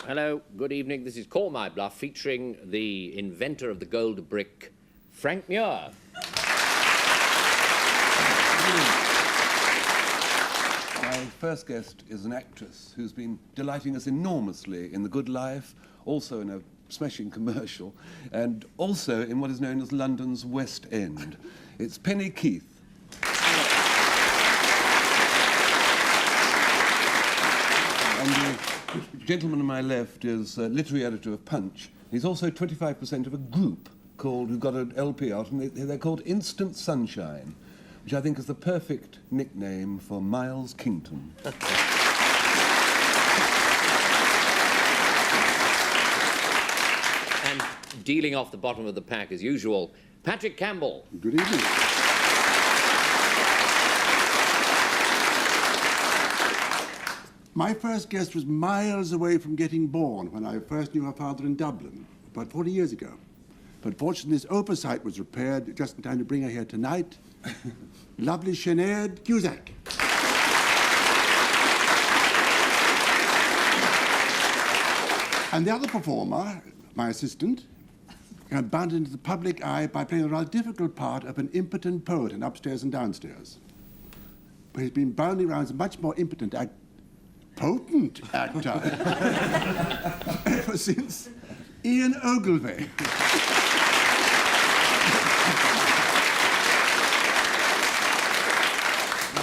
hello, good evening. This is Call My Bluff, featuring the inventor of the gold brick, Frank Muir. My first guest is an actress who's been delighting us enormously in The Good Life, also in a smashing commercial, and also in what is known as London's West End. It's Penny Keith. And the gentleman on my left is literary editor of Punch. He's also 25% of a group who've got an LP out, and they're called Instant Sunshine, which I think is the perfect nickname for Miles Kington. And dealing off the bottom of the pack as usual, Patrick Campbell. Good evening. My first guest was miles away from getting born when I first knew her father in Dublin, about 40 years ago. But fortunately, this oversight was repaired just in time to bring her here tonight. Lovely Sinead Cusack. And the other performer, my assistant, bounded into the public eye by playing a rather difficult part of an impotent poet in Upstairs and Downstairs. But he's been bounding around as a much more impotent potent actor ever since Ian Ogilvy.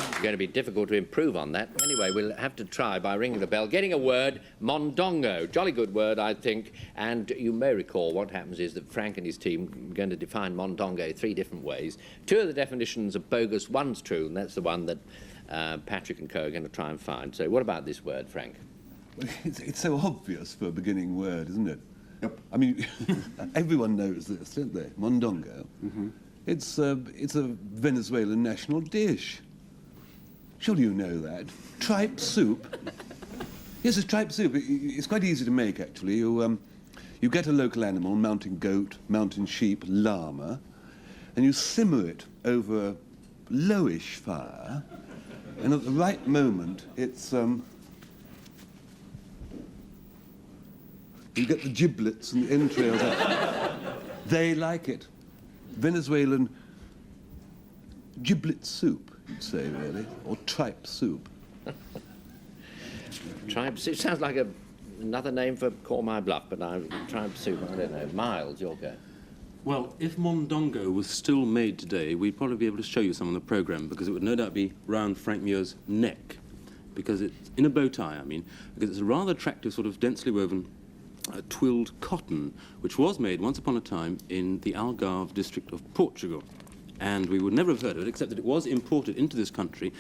It's going to be difficult to improve on that. Anyway, we'll have to try by ringing the bell, getting a word, mondongo. Jolly good word, I think. And you may recall what happens is that Frank and his team are going to define mondongo 3 different ways. 2 of the definitions are bogus, one's true, and that's the one that Patrick and co are going to try and find. So what about this word, Frank? Well, it's so obvious for a beginning word, isn't it? Yep. I mean, everyone knows this, don't they? Mondongo. Mm-hmm. It's a Venezuelan national dish. Surely you know that. Tripe soup. Yes, it's tripe soup. It's quite easy to make, actually. You get a local animal, mountain goat, mountain sheep, llama, and you simmer it over a lowish fire, and at the right moment, it's, you get the giblets and the entrails out. They like it. Venezuelan giblet soup, you'd say, really, or tripe soup. Tripe soup sounds like another name for Call My Bluff, but tripe soup, I don't know. Miles, your go. Well, if mondongo was still made today, we'd probably be able to show you some on the programme, because it would no doubt be round Frank Muir's neck, because it's in a bow tie, I mean, because it's a rather attractive sort of densely woven twilled cotton, which was made once upon a time in the Algarve district of Portugal. And we would never have heard of it, except that it was imported into this country,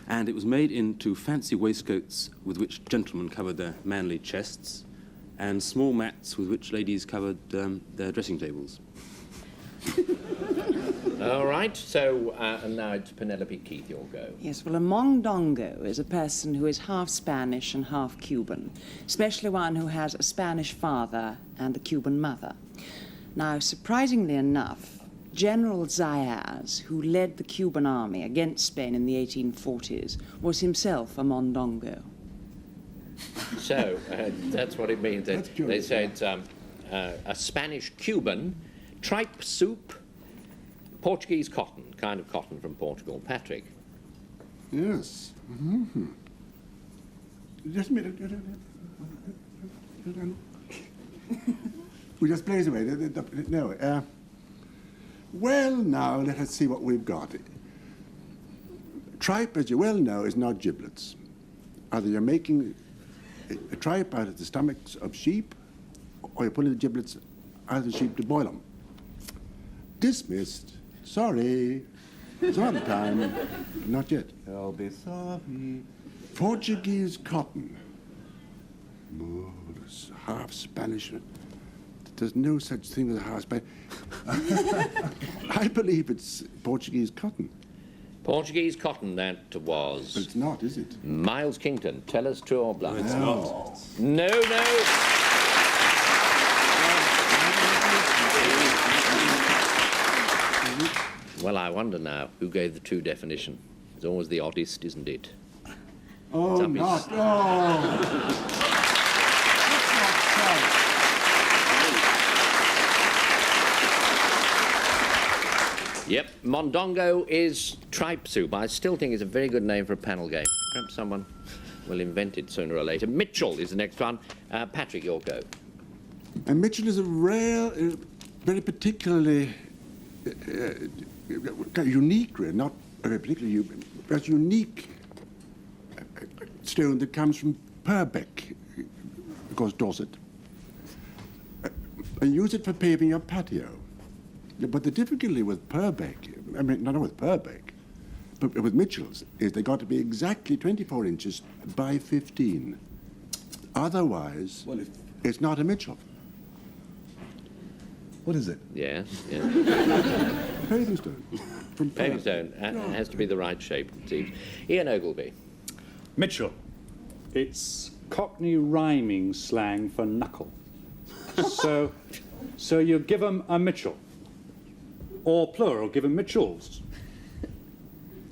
and it was made into fancy waistcoats with which gentlemen covered their manly chests, and small mats with which ladies covered their dressing tables. All right, so and now it's Penelope Keith, your go. Yes, well, a mondongo is a person who is half Spanish and half Cuban, especially one who has a Spanish father and a Cuban mother. Now, surprisingly enough, General Zayas, who led the Cuban army against Spain in the 1840s, was himself a mondongo. So, that's what it means. They say it's a Spanish-Cuban, tripe soup, Portuguese cotton, kind of cotton from Portugal. Patrick? Yes. Mm-hmm. Just a minute. We just blaze away. No. Well, now, let us see what we've got. Tripe, as you well know, is not giblets. Either you're making a tripe out of the stomachs of sheep, or you're pulling the giblets out of the sheep to boil them. Dismissed. Sorry. It's not the time. Not yet. I'll be sorry. Portuguese cotton. Oh, it's half Spanish. There's no such thing as a half Spanish. I believe it's Portuguese cotton. Portuguese cotton, that was. But it's not, is it? Miles Kington, tell us true or bluff. No, it's not. No, no. Well, I wonder now who gave the true definition. It's always the oddest, isn't it? Oh, not. Oh. Yep, Mondongo is tripe soup. I still think it's a very good name for a panel game. Perhaps someone will invent it sooner or later. Mitchell is the next one. Patrick, your go. And Mitchell is a rare, very particularly unique, really, not very particularly, but unique stone that comes from Purbeck, of course, Dorset. And use it for paving your patio. But the difficulty with Purbeck, I mean, not with Purbeck, but with Mitchell's, is they got to be exactly 24 inches by 15. Otherwise, Well, it's not a Mitchell. What is it? Yeah. Paving stone. From Paving Purbeck. stone has to be the right shape, it seems. Ian Ogleby. Mitchell. It's Cockney rhyming slang for knuckle. So you give them a Mitchell, or plural, give them Mitchells.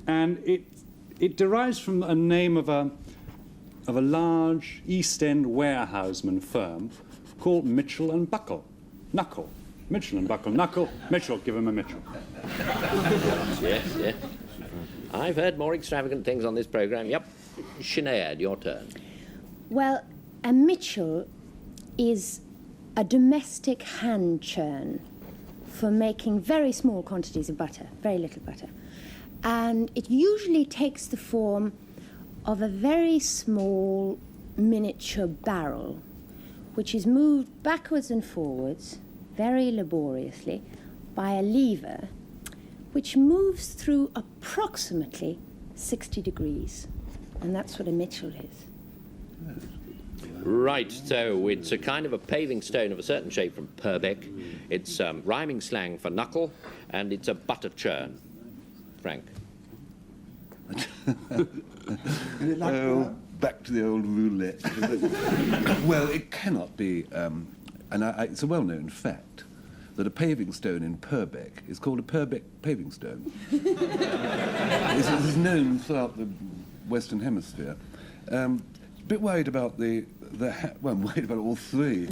And it derives from a name of a large East End warehouseman firm called Mitchell and Buckle. Knuckle. Mitchell and Buckle. Knuckle. Mitchell, give him a Mitchell. Yes. I've heard more extravagant things on this programme. Yep. Sinead, your turn. Well, a Mitchell is a domestic hand churn for making very small quantities of butter, very little butter. And it usually takes the form of a very small miniature barrel, which is moved backwards and forwards very laboriously by a lever, which moves through approximately 60 degrees. And that's what a Mitchell is. Right, so it's a kind of a paving stone of a certain shape from Purbeck. It's rhyming slang for knuckle, and it's a butter churn. Frank. Oh, back to the old roulette. Well, it cannot be, it's a well-known fact that a paving stone in Purbeck is called a Purbeck paving stone. It's known throughout the Western Hemisphere. A bit worried about I'm worried about all three.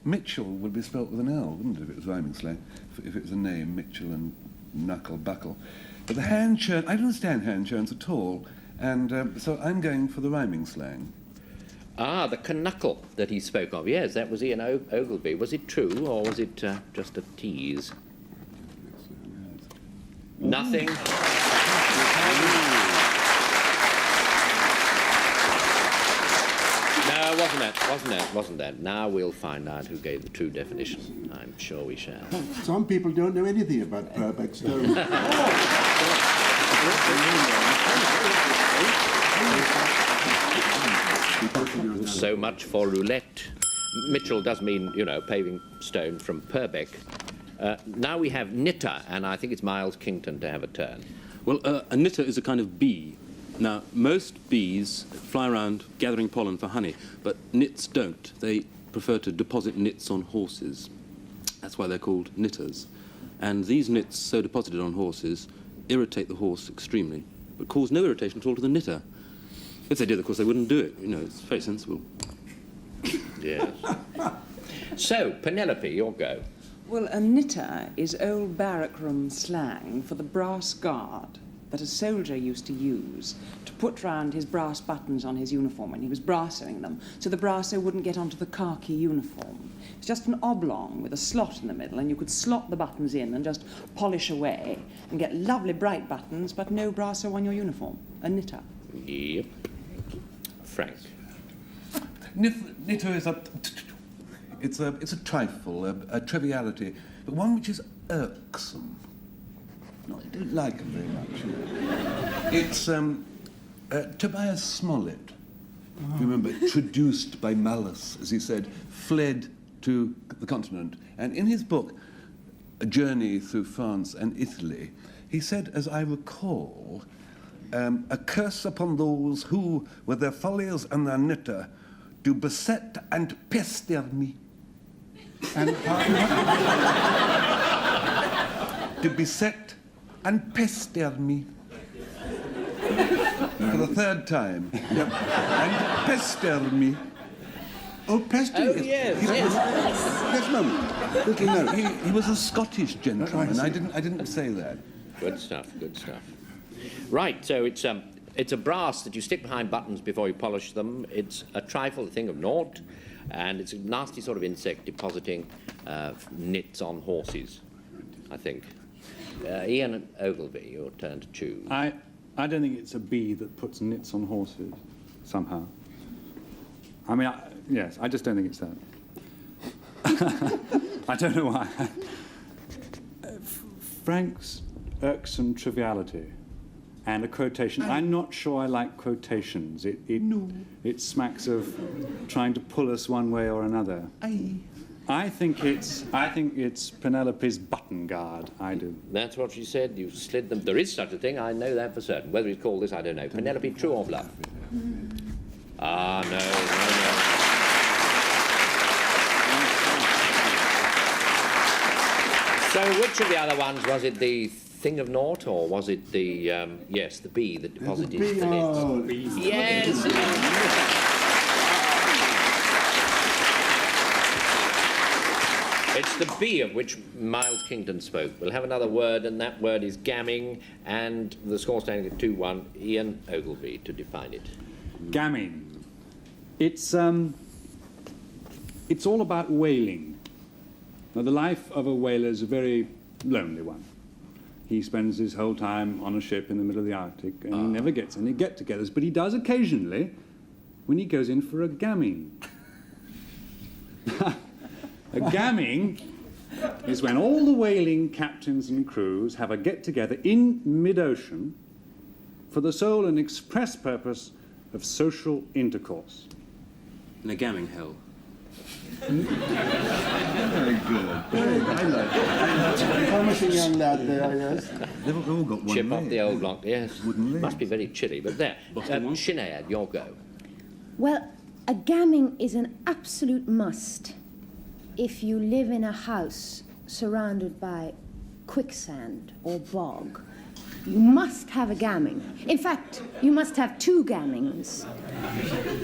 Mitchell would be spelt with an L, wouldn't it, if it was rhyming slang? If it was a name, Mitchell and Knuckle, Buckle. But the hand churn, I don't understand hand churns at all, and so I'm going for the rhyming slang. Ah, the knuckle that he spoke of. Yes, that was Ian Ogleby. Was it true, or was it just a tease? Nothing. No, wasn't that. Now we'll find out who gave the true definition. I'm sure we shall. Some people don't know anything about Purbeck stone. So much for roulette. Mitchell does mean, paving stone from Purbeck. Now we have knitter, and I think it's Miles Kington to have a turn. Well, a knitter is a kind of bee. Now, most bees fly around gathering pollen for honey, but nits don't. They prefer to deposit nits on horses. That's why they're called knitters. And these nits, so deposited on horses, irritate the horse extremely, but cause no irritation at all to the knitter. If they did, of course, they wouldn't do it. It's very sensible. Yes. So, Penelope, your go. Well, a knitter is old barrack room slang for the brass guard that a soldier used to use to put round his brass buttons on his uniform when he was brassoing them, so the brasso wouldn't get onto the khaki uniform. It's just an oblong with a slot in the middle, and you could slot the buttons in and just polish away and get lovely bright buttons, but no brasso on your uniform. A knitter. Yep. Frank. Knitter is it's a trifle, a triviality, but one which is irksome. No, I don't like him very much. It's Tobias Smollett. You remember, traduced by malice, as he said, fled to the continent. And in his book, A Journey Through France and Italy, he said, as I recall, a curse upon those who, with their follies and their knitter, do beset and pester me. And To beset and pester me. For the third time. Yep. And pester me. Oh, Preston. Oh, yes, yes. Just a moment. Little note. He was a Scottish gentleman. I I see. didn't say that. Good stuff, good stuff. Right, so it's a brass that you stick behind buttons before you polish them. It's a trifle, a thing of naught, and it's a nasty sort of insect depositing nits on horses, I think. Ian Ogilvy, your turn to choose. I don't think it's a bee that puts nits on horses, somehow. I mean, yes, I just don't think it's that. I don't know why. Frank's irksome triviality and a quotation. I'm not sure I like quotations. It smacks of trying to pull us one way or another. I think it's Penelope's button guard. I do. That's what she said. You've slid them. There is such a thing. I know that for certain. Whether it's called this, I don't know. Penelope, true or bluff? Ah, no. So which of the other ones, was it the thing of naught, or was it the, yes, the bee that deposited the nits? Oh, Yes! It's the bee of which Miles Kingdon spoke. We'll have another word, and that word is gamming, and the score standing at 2-1. Ian Ogilvy to define it. Gamming. It's all about whaling. Now, the life of a whaler is a very lonely one. He spends his whole time on a ship in the middle of the Arctic, and he never gets any get-togethers, but he does occasionally when he goes in for a gamming. A gamming is when all the whaling captains and crews have a get-together in mid-ocean for the sole and express purpose of social intercourse. In a gamming hell. Very good. I like it. promising young lad there, I guess. They've all got one Chip off leg. the old block, yes. Wooden leg. Must be very chilly, but there. Sinead, your go. Well, a gamming is an absolute must if you live in a house surrounded by quicksand or bog. You must have a gamming. In fact, you must have two gammings,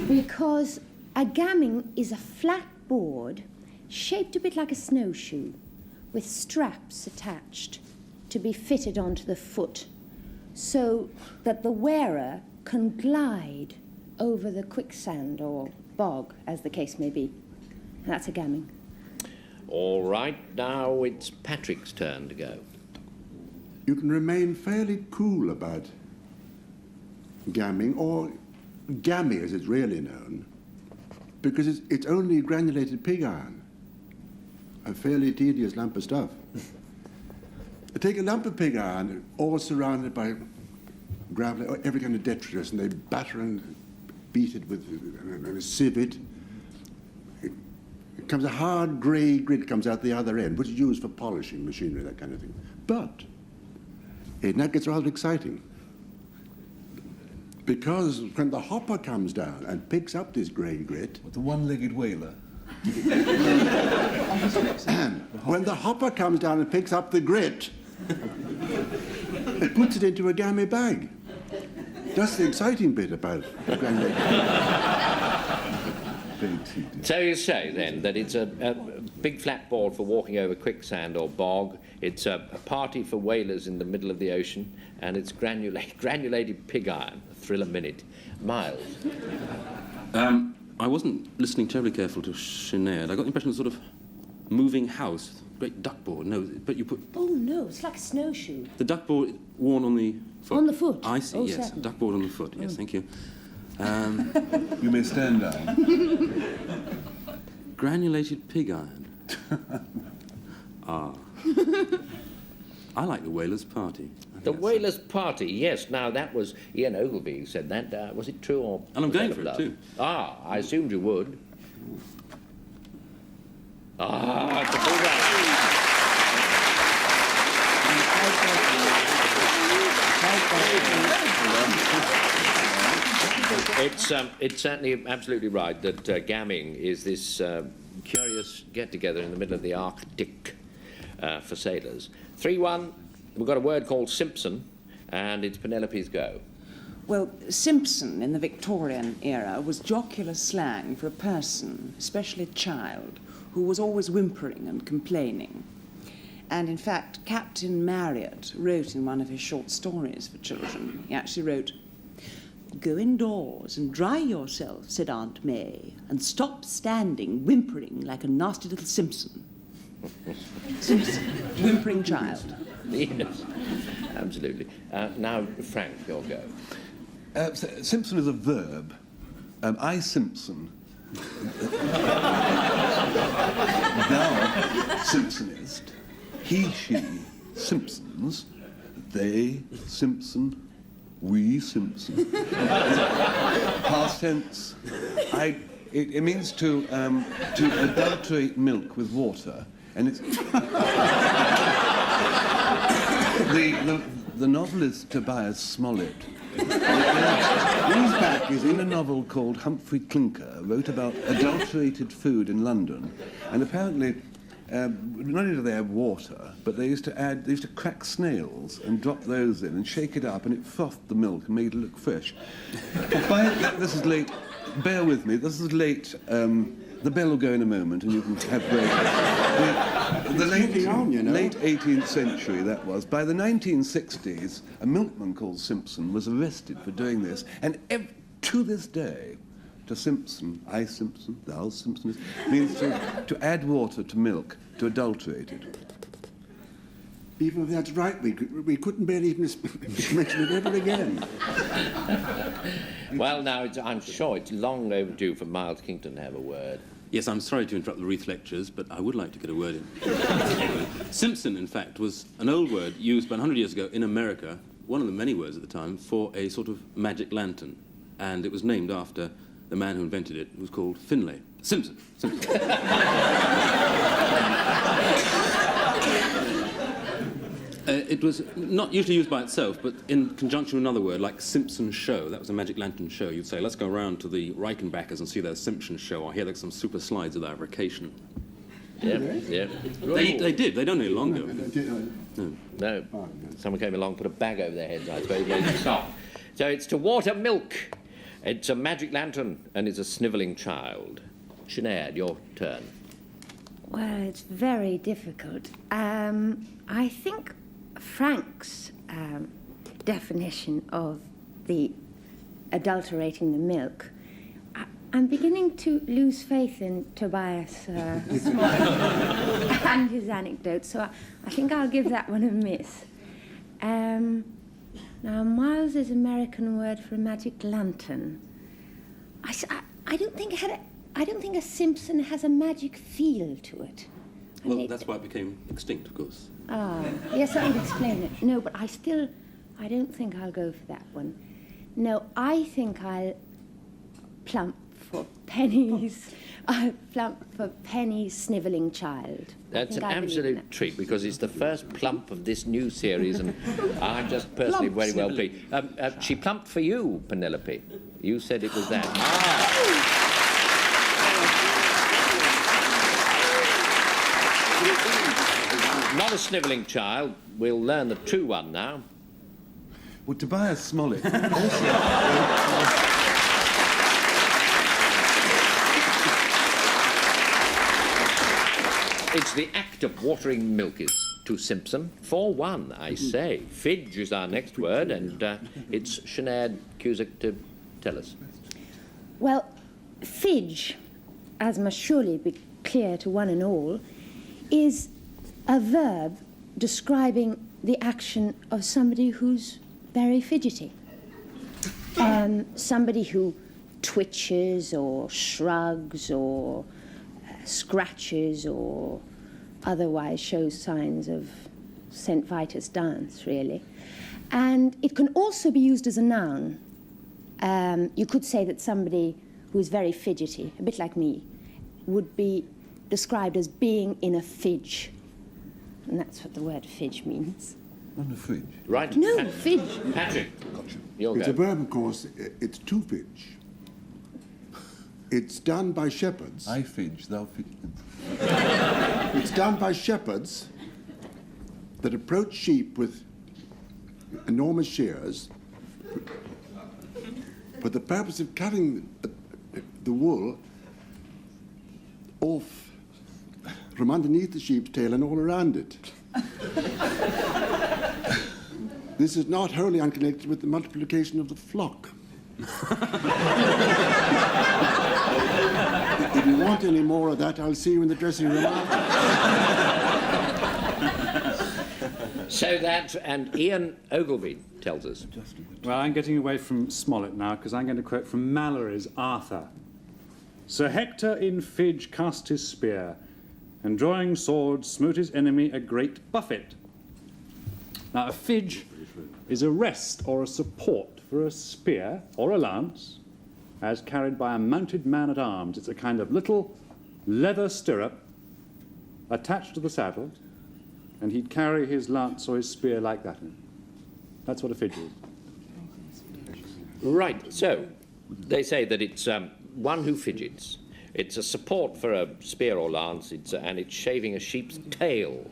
because a gamming is a flat board shaped a bit like a snowshoe with straps attached to be fitted onto the foot so that the wearer can glide over the quicksand or bog, as the case may be. And that's a gamming. All right, now it's Patrick's turn to go. You can remain fairly cool about gamming, or gammy as it's really known, because it's only granulated pig iron, a fairly tedious lump of stuff. Take a lump of pig iron, all surrounded by gravel, every kind of detritus, and they batter and beat it with a sieve it. It comes a hard grey grit comes out the other end, which is used for polishing machinery, that kind of thing. But it now gets rather exciting, because when the hopper comes down and picks up this grey grit, With the one-legged whaler. and when the hopper comes down and picks up the grit, it puts it into a gammy bag. That's the exciting bit about granulated. Very tedious. So you say, then, that it's a big flat board for walking over quicksand or bog, it's a party for whalers in the middle of the ocean, and it's granulated pig iron. A thrill a minute. Miles. I wasn't listening terribly careful to Sinead. I got the impression of sort of moving house, great duckboard. No, but you put Oh, no, it's like a snowshoe. the duckboard worn on the foot. On the foot? I see, Oh, yes. certainly. Duckboard on the foot, yes, thank you. You may stand down. Granulated pig iron. I like the whalers' party. I think The that's- whalers' party, yes. Now, that was Ian Ogilvy who said that. Was it true or... And I'm was going that for a it bluff? too. Ah, I assumed you would. Ah, it's a full round. It's certainly absolutely right that gamming is this curious get-together in the middle of the Arctic for sailors. 3-1, we've got a word called Simpson, and it's Penelope's go. Well, Simpson in the Victorian era was jocular slang for a person, especially a child, who was always whimpering and complaining. And in fact, Captain Marryat wrote in one of his short stories for children, he actually wrote, "Go indoors and dry yourself," said Aunt May, "and stop standing whimpering like a nasty little Simpson." Simpson, whimpering child. Yes, absolutely. Now, Frank, your go. Simpson is a verb. I Simpson. Thou Simpsonist. He, she, Simpsons. They, Simpson. We, Simpson. Past tense. It means to adulterate milk with water, and it's the novelist Tobias Smollett. Is in a novel called Humphrey Clinker, wrote about adulterated food in London, and apparently. Not only do they have water, but they used to crack snails and drop those in and shake it up, and it frothed the milk and made it look fresh. This is late. Bear with me. This is late. The bell will go in a moment, and you can have break. The late 18th century, that was. By the 1960s, a milkman called Simpson was arrested for doing this, and to this day. To Simpson, I Simpson, thou Simpson, means to add water to milk, to adulterate it. Even if that's right, we couldn't bear even mention it ever again. Well, now, I'm sure it's long overdue for Miles Kington to have a word. Yes, I'm sorry to interrupt the Wreath lectures, but I would like to get a word in. Simpson, in fact, was an old word used about 100 years ago in America, one of the many words at the time, for a sort of magic lantern. And it was named after the man who invented it, was called Finlay. Simpson. It was not usually used by itself, but in conjunction with another word, like Simpson Show. That was a magic lantern show. You'd say, let's go round to the Reichenbachers and see their Simpson Show, or hear like some super slides of their vacation. Yeah. They did. They don't any longer. No. Someone came along, put a bag over their heads, I suppose, made them stop. So it's to water milk. It's a magic lantern, and it's a snivelling child. Sinead, your turn. Well, it's very difficult. I think Frank's definition of the adulterating the milk, I'm beginning to lose faith in Tobias and his anecdotes, so I think I'll give that one a miss. Now, Miles's American word for a magic lantern. I don't think a Simpson has a magic feel to it. Well, that's why it became extinct, of course. Ah, yes, that would explain it. No, but I don't think I'll go for that one. No, I think I'll plump for Penny's. I'll plump for Penny's snivelling child. That's an absolute treat, because it's the first plump of this new series, and I'm just personally very well pleased. She plumped for you, Penelope. You said it was that. Not a snivelling child. We'll learn the true one now. Well, Tobias Smollett also... It's the act of watering milk is to Simpson. 4-1, I say. Fidge is our next word, and it's Sinead Cusack to tell us. Well, fidge, as must surely be clear to one and all, is a verb describing the action of somebody who's very fidgety. Somebody who twitches or shrugs or scratches or otherwise shows signs of St. Vitus dance, really. And it can also be used as a noun. You could say that somebody who's very fidgety, a bit like me, would be described as being in a fidge. And that's what the word fidge means. On a fridge. Right. No, fidge. Patrick. Gotcha. It's a verb, of course. It's to fidge. It's done by shepherds. I fidge, thou fidge. It's done by shepherds that approach sheep with enormous shears, for the purpose of cutting the wool off from underneath the sheep's tail and all around it. This is not wholly unconnected with the multiplication of the flock. If you want any more of that, I'll see you in the dressing room after. So that, and Ian Ogilvy tells us. Well, I'm getting away from Smollett now because I'm going to quote from Mallory's Arthur. Sir Hector in Fidge cast his spear, and drawing sword smote his enemy a great buffet. Now, a fidge is a rest or a support for a spear or a lance as carried by a mounted man-at-arms. It's a kind of little leather stirrup attached to the saddle, and he'd carry his lance or his spear like that. That's what a fidge is. Right, so they say that it's one who fidgets. It's a support for a spear or lance, and it's shaving a sheep's tail.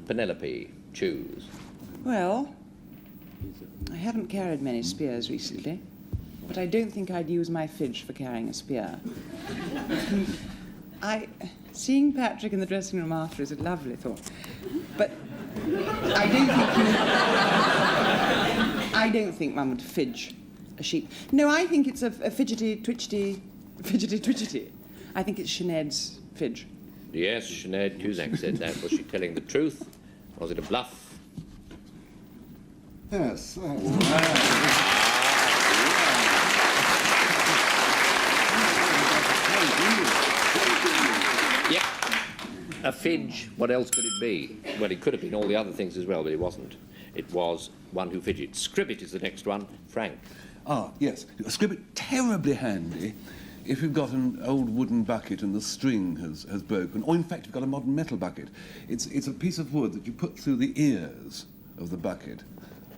Penelope, choose. Well, I haven't carried many spears recently, but I don't think I'd use my fidge for carrying a spear. Seeing Patrick in the dressing room after is a lovely thought, but I don't think one would fidge a sheep. No, I think it's a fidgety, twitchety. I think it's Sinead's fidge. Yes, Sinead Cusack said that. Was she telling the truth? Was it a bluff? Yes. Yep. A fidge, what else could it be? Well, it could have been all the other things as well, but it wasn't. It was one who fidgets. Scribbit is the next one. Frank. Ah, yes. A scribbit, terribly handy if you've got an old wooden bucket and the string has broken, or in fact you've got a modern metal bucket. It's a piece of wood that you put through the ears of the bucket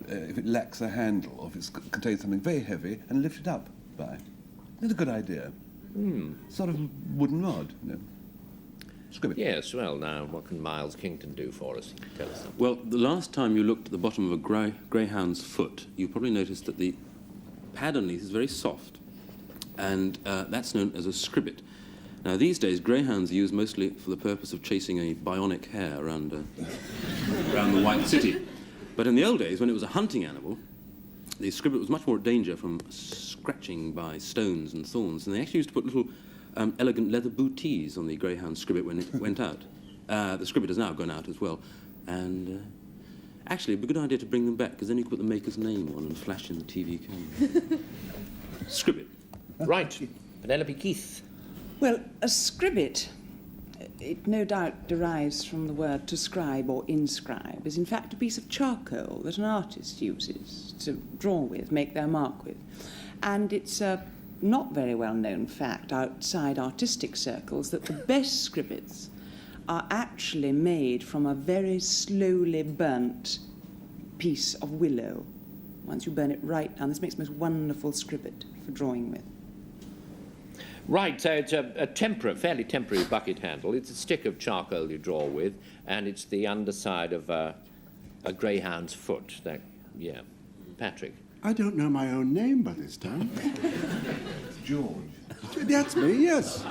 if it lacks a handle or if it contains something very heavy, and lift it up by. That's a good idea. Sort of wooden rod, you know. Scribbit. Yes, well, now, what can Miles Kington do for us? Tell us something. Well, the last time you looked at the bottom of a greyhound's foot, you probably noticed that the pad underneath is very soft, and that's known as a scribbit. Now, these days, greyhounds are used mostly for the purpose of chasing a bionic hare around the White City. But in the old days, when it was a hunting animal, the scribbit was much more at danger from scratching by stones and thorns, and they actually used to put little elegant leather booties on the greyhound scribbit when it went out. The scribbit has now gone out as well, and actually, it'd be a good idea to bring them back, because then you could put the maker's name on and flash in the TV camera. Scribbit. Right. Penelope Keith. Well, a scribbit, it no doubt derives from the word to scribe or inscribe, is in fact a piece of charcoal that an artist uses to draw with, make their mark with. And it's a not very well-known fact outside artistic circles that the best scribbits are actually made from a very slowly burnt piece of willow. Once you burn it right down, this makes the most wonderful scribbit for drawing with. Right, so it's a fairly temporary bucket handle. It's a stick of charcoal you draw with, and it's the underside of a greyhound's foot. Yeah. Patrick. I don't know my own name by this time. George. That's me, yes.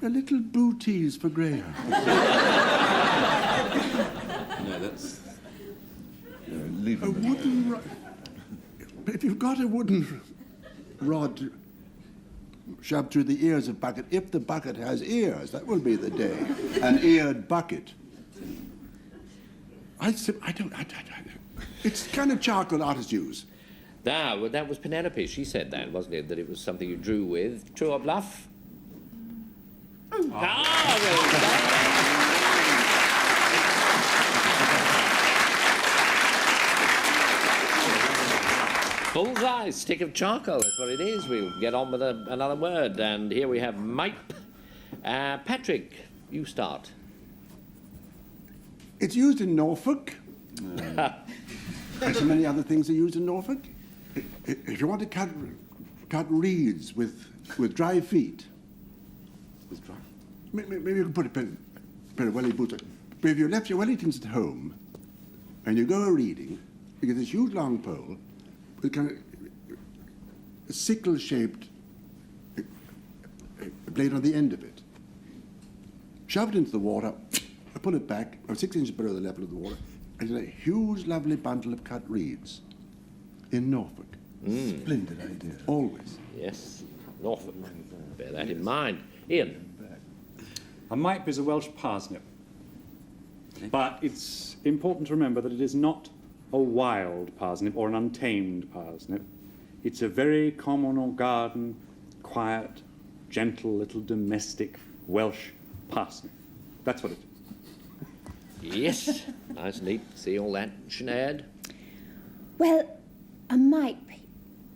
A little booties for greyhounds. No, that's... Leave A him. wooden rod. If you've got a wooden rod shoved through the ears of bucket, if the bucket has ears, that will be the day. An eared bucket. It's kind of charcoal artists use. Well, that was Penelope. She said that, wasn't it? That it was something you drew with. True or bluff? Bullseye, stick of charcoal, that's what it is. We'll get on with another word. And here we have mipe. Patrick, you start. It's used in Norfolk. And so many other things are used in Norfolk. If you want to cut reeds with dry feet, maybe you can put a pair of welly boots on. But if you left your Wellingtons at home and you go a reading, you get this huge long pole with kind of sickle-shaped blade on the end of it. Shove it into the water, pull it back, 6 inches below the level of the water, and a huge, lovely bundle of cut reeds in Norfolk. Splendid idea. Always. Yes, Norfolk. Bear that in mind. Ian. A mipe is a Welsh parsnip. But it's important to remember that it is not a wild parsnip or an untamed parsnip. It's a very common or garden, quiet, gentle, little domestic Welsh parsnip. That's what it is. Yes. Nice and neat. See all that, Sinead? Well, a mipe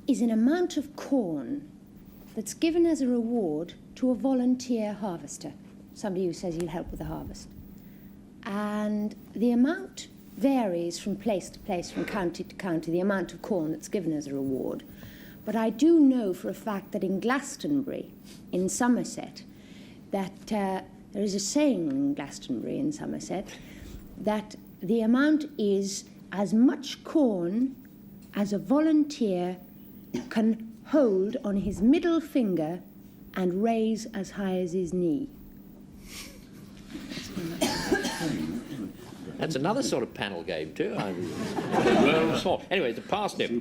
is an amount of corn that's given as a reward to a volunteer harvester, somebody who says he'll help with the harvest. And the amount varies from place to place, from county to county, the amount of corn that's given as a reward. But I do know for a fact that in Glastonbury, in Somerset, that there is a saying in Glastonbury, in Somerset, that the amount is as much corn as a volunteer can hold on his middle finger and raise as high as his knee. That's another sort of panel game, too. Well, anyway, the parsnip.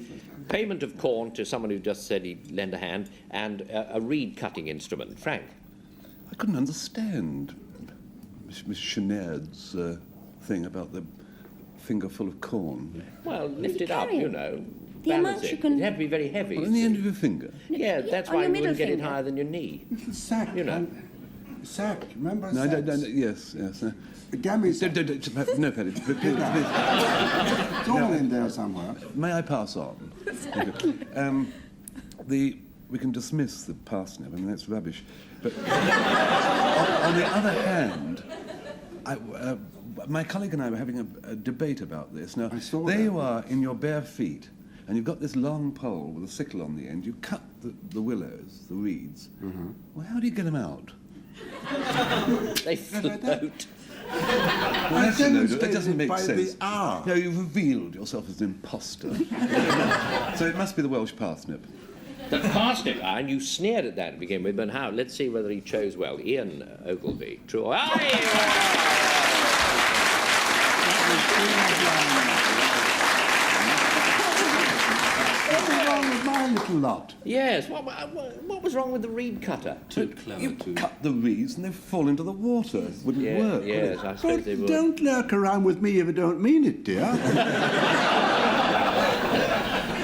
Payment of corn to someone who just said he'd lend a hand, and a reed-cutting instrument. Frank? I couldn't understand Miss Sinead's thing about the finger full of corn. Well, lift it up, carry you it. know. The Balance amount it. you can- It'd have to be very heavy. Well, on the end of your finger. Yeah, that's on why your you middle wouldn't get it finger. higher than your knee. Little sack. You know. Sack. Remember No, sacks? yes. A gammy sack. No, Paddy. It's all in there somewhere. May I pass on? We can dismiss the parsnip. I mean, that's rubbish. But on the other hand, my colleague and I were having a debate about this. Now, I saw there that. you are in your bare feet, and you've got this long pole with a sickle on the end. You cut the willows, the reeds. Well, how do you get them out? They float. Well, that's no, that demonstrated doesn't make by the sense. hour. No, you've revealed yourself as an imposter. So it must be the Welsh parsnip. The parsnip, and you sneered at that to begin with, but how? Let's see whether he chose well. Ian Ogilvy. True or... What's wrong with my little lot? Yes, what was wrong with the reed cutter? Too clever, You too. cut the reeds and they fall into the water. It wouldn't work, would Yes, it? I suppose they But would. don't lurk around with me if you don't mean it, dear.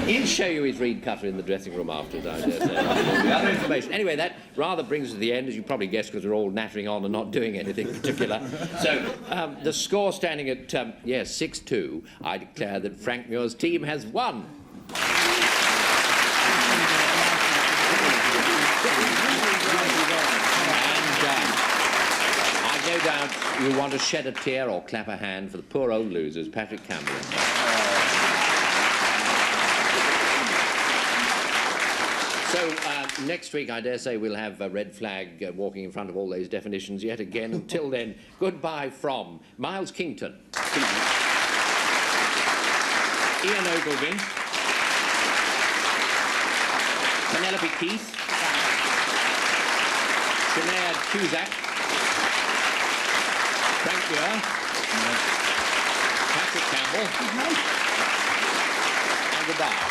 He'll show you his reed cutter in the dressing room afterwards, I dare say. The other information. Anyway, that rather brings us to the end, as you probably guessed, because we're all nattering on and not doing anything particular. So, the score standing at, 6-2, I declare that Frank Muir's team has won. I've no doubt you want to shed a tear or clap a hand for the poor old losers, Patrick Campbell. So, next week, I dare say, we'll have a red flag walking in front of all those definitions yet again. Until then, goodbye from Miles Kington, Ian Ogilvy, Penelope Keith, Sinead Cusack, Frank Muir, Patrick Campbell, and goodbye.